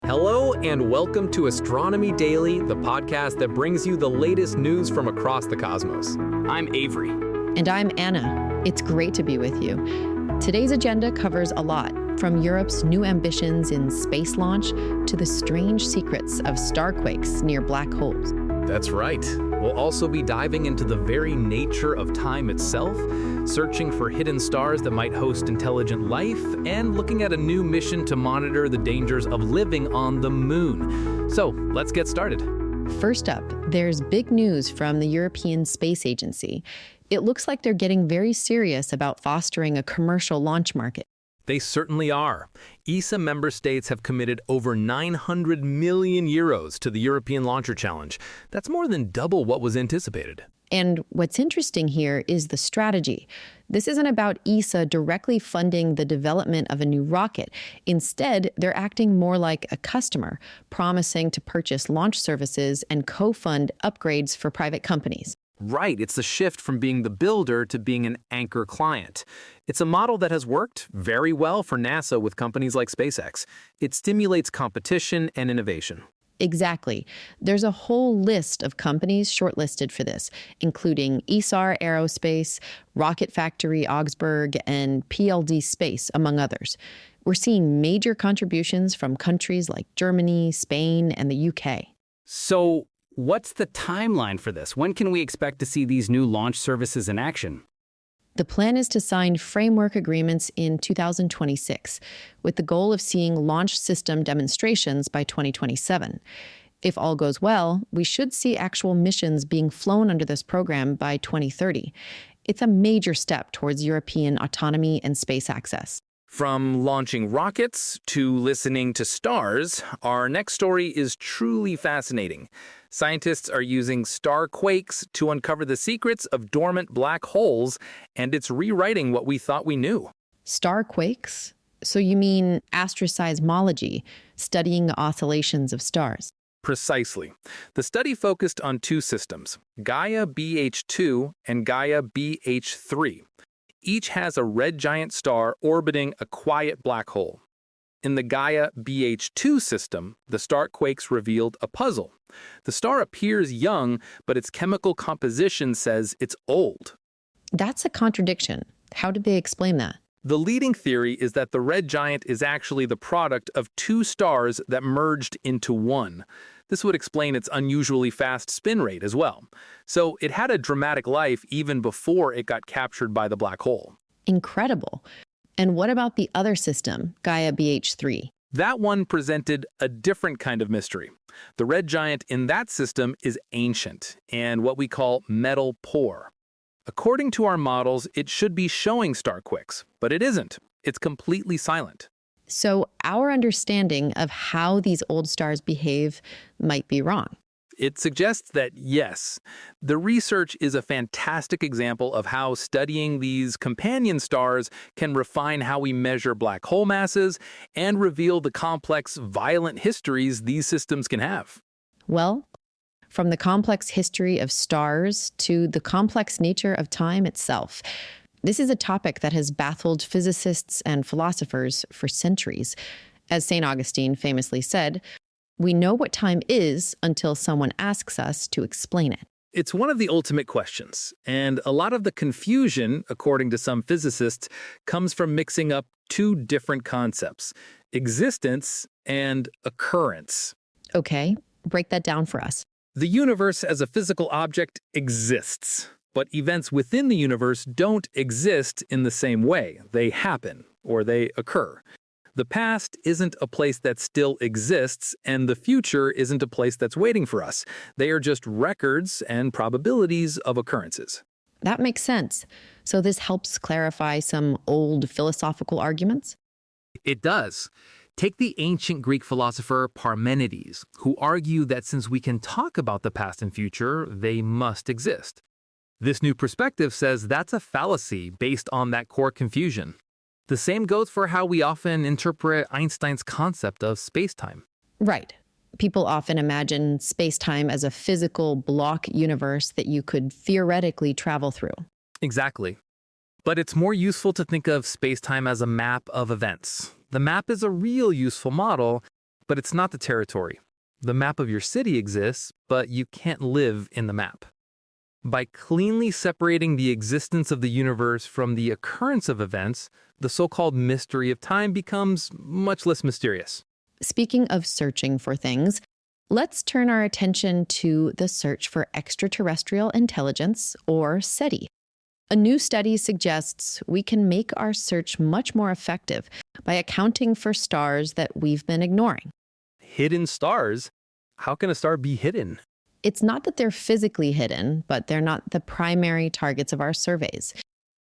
Hello and welcome to Astronomy Daily, the podcast that brings you the latest news from across the cosmos. I'm Avery. And I'm Anna. It's great to be with you. Today's agenda covers a lot, from Europe's new ambitions in space launch to the strange secrets of starquakes near black holes. That's right. We'll also be diving into the very nature of time itself, searching for hidden stars that might host intelligent life, and looking at a new mission to monitor the dangers of living on the moon. So, let's get started. First up, there's big news from the European Space Agency. It looks like they're getting very serious about fostering a commercial launch market. They certainly are. ESA member states have committed over 900 million euros to the European Launcher Challenge. That's more than double what was anticipated. And what's interesting here is the strategy. This isn't about ESA directly funding the development of a new rocket. Instead, they're acting more like a customer, promising to purchase launch services and co-fund upgrades for private companies. Right, it's the shift from being the builder to being an anchor client. It's a model that has worked very well for NASA with companies like SpaceX. It stimulates competition and innovation. Exactly. There's a whole list of companies shortlisted for this, including ESAR Aerospace, Rocket Factory Augsburg, and PLD Space, among others. We're seeing major contributions from countries like Germany, Spain, and the UK. So, what's the timeline for this? When can we expect to see these new launch services in action? The plan is to sign framework agreements in 2026, with the goal of seeing launch system demonstrations by 2027. If all goes well, we should see actual missions being flown under this program by 2030. It's a major step towards European autonomy and space access. From launching rockets to listening to stars, our next story is truly fascinating. Scientists are using starquakes to uncover the secrets of dormant black holes, and it's rewriting what we thought we knew. Starquakes? So you mean asteroseismology, studying the oscillations of stars? Precisely. The study focused on two systems, Gaia BH2 and Gaia BH3. Each has a red giant star orbiting a quiet black hole. In the Gaia BH2 system, the starquakes revealed a puzzle. The star appears young, but its chemical composition says it's old. That's a contradiction. How did they explain that? The leading theory is that the red giant is actually the product of two stars that merged into one. This would explain its unusually fast spin rate as well. So it had a dramatic life even before it got captured by the black hole. Incredible. And what about the other system, Gaia BH3? That one presented a different kind of mystery. The red giant in that system is ancient and what we call metal poor. According to our models, it should be showing starquakes, but it isn't. It's completely silent. So our understanding of how these old stars behave might be wrong. It suggests that, yes, the research is a fantastic example of how studying these companion stars can refine how we measure black hole masses and reveal the complex, violent histories these systems can have. Well, from the complex history of stars to the complex nature of time itself, this is a topic that has baffled physicists and philosophers for centuries. As St. Augustine famously said, we know what time is until someone asks us to explain it. It's one of the ultimate questions, and a lot of the confusion, according to some physicists, comes from mixing up two different concepts, existence and occurrence. Okay, break that down for us. The universe as a physical object exists, but events within the universe don't exist in the same way. They happen, or they occur. The past isn't a place that still exists, and the future isn't a place that's waiting for us. They are just records and probabilities of occurrences. That makes sense. So this helps clarify some old philosophical arguments? It does. Take the ancient Greek philosopher Parmenides, who argued that since we can talk about the past and future, they must exist. This new perspective says that's a fallacy based on that core confusion. The same goes for how we often interpret Einstein's concept of spacetime. Right. People often imagine spacetime as a physical block universe that you could theoretically travel through. Exactly. But it's more useful to think of spacetime as a map of events. The map is a real useful model, but it's not the territory. The map of your city exists, but you can't live in the map. By cleanly separating the existence of the universe from the occurrence of events, the so-called mystery of time becomes much less mysterious. Speaking of searching for things, let's turn our attention to the search for extraterrestrial intelligence, or SETI. A new study suggests we can make our search much more effective by accounting for stars that we've been ignoring. Hidden stars? How can a star be hidden? It's not that they're physically hidden, but they're not the primary targets of our surveys.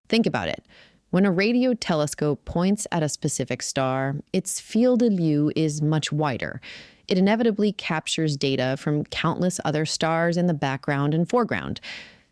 Think about it. When a radio telescope points at a specific star, its field of view is much wider. It inevitably captures data from countless other stars in the background and foreground.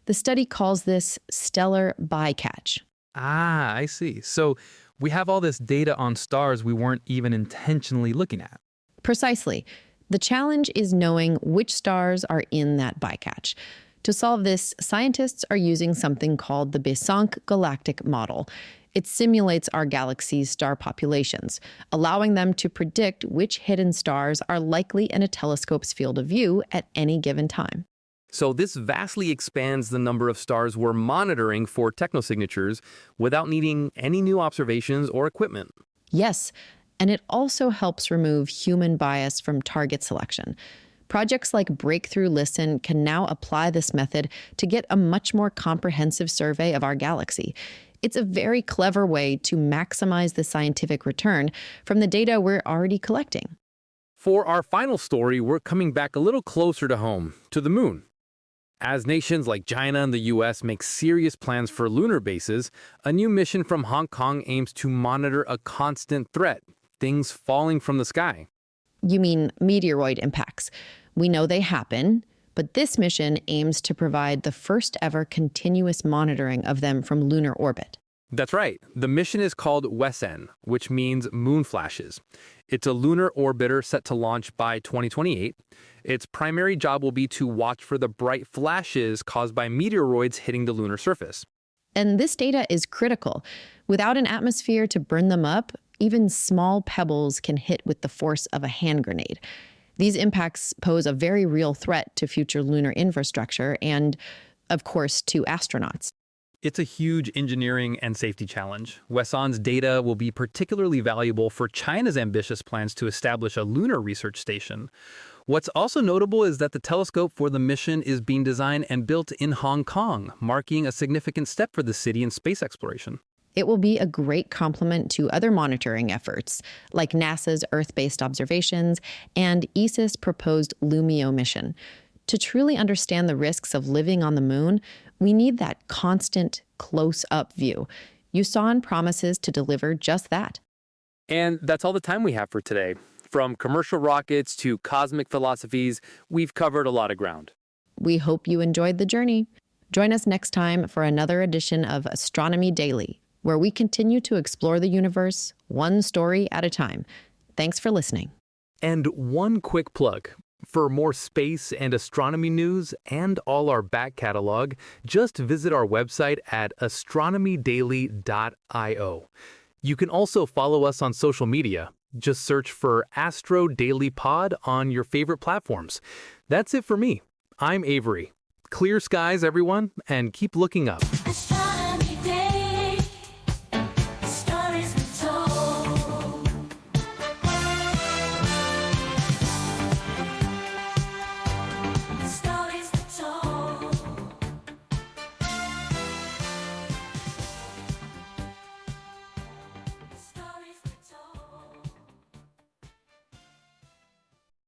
The study calls this stellar bycatch. Ah, I see. So we have all this data on stars we weren't even intentionally looking at. Precisely. The challenge is knowing which stars are in that bycatch. To solve this, scientists are using something called the Besançon galactic model. It simulates our galaxy's star populations, allowing them to predict which hidden stars are likely in a telescope's field of view at any given time. So this vastly expands the number of stars we're monitoring for technosignatures without needing any new observations or equipment. Yes, and it also helps remove human bias from target selection. Projects like Breakthrough Listen can now apply this method to get a much more comprehensive survey of our galaxy. It's a very clever way to maximize the scientific return from the data we're already collecting. For our final story, we're coming back a little closer to home, to the moon. As nations like China and the US make serious plans for lunar bases, a new mission from Hong Kong aims to monitor a constant threat, things falling from the sky. You mean meteoroid impacts. We know they happen, but this mission aims to provide the first ever continuous monitoring of them from lunar orbit. That's right. The mission is called WESN, which means moon flashes. It's a lunar orbiter set to launch by 2028. Its primary job will be to watch for the bright flashes caused by meteoroids hitting the lunar surface. And this data is critical. Without an atmosphere to burn them up, even small pebbles can hit with the force of a hand grenade. These impacts pose a very real threat to future lunar infrastructure and, of course, to astronauts. It's a huge engineering and safety challenge. WESN's data will be particularly valuable for China's ambitious plans to establish a lunar research station. What's also notable is that the telescope for the mission is being designed and built in Hong Kong, marking a significant step for the city in space exploration. It will be a great complement to other monitoring efforts, like NASA's Earth-based observations and ESA's proposed LUMIO mission. To truly understand the risks of living on the moon, we need that constant, close-up view. USON promises to deliver just that. And that's all the time we have for today. From commercial rockets to cosmic philosophies, we've covered a lot of ground. We hope you enjoyed the journey. Join us next time for another edition of Astronomy Daily, where we continue to explore the universe one story at a time. Thanks for listening. And one quick plug. For more space and astronomy news and all our back catalog, just visit our website at astronomydaily.io. You can also follow us on social media. Just search for Astro Daily Pod on your favorite platforms. That's it for me. I'm Avery. Clear skies, everyone, and keep looking up.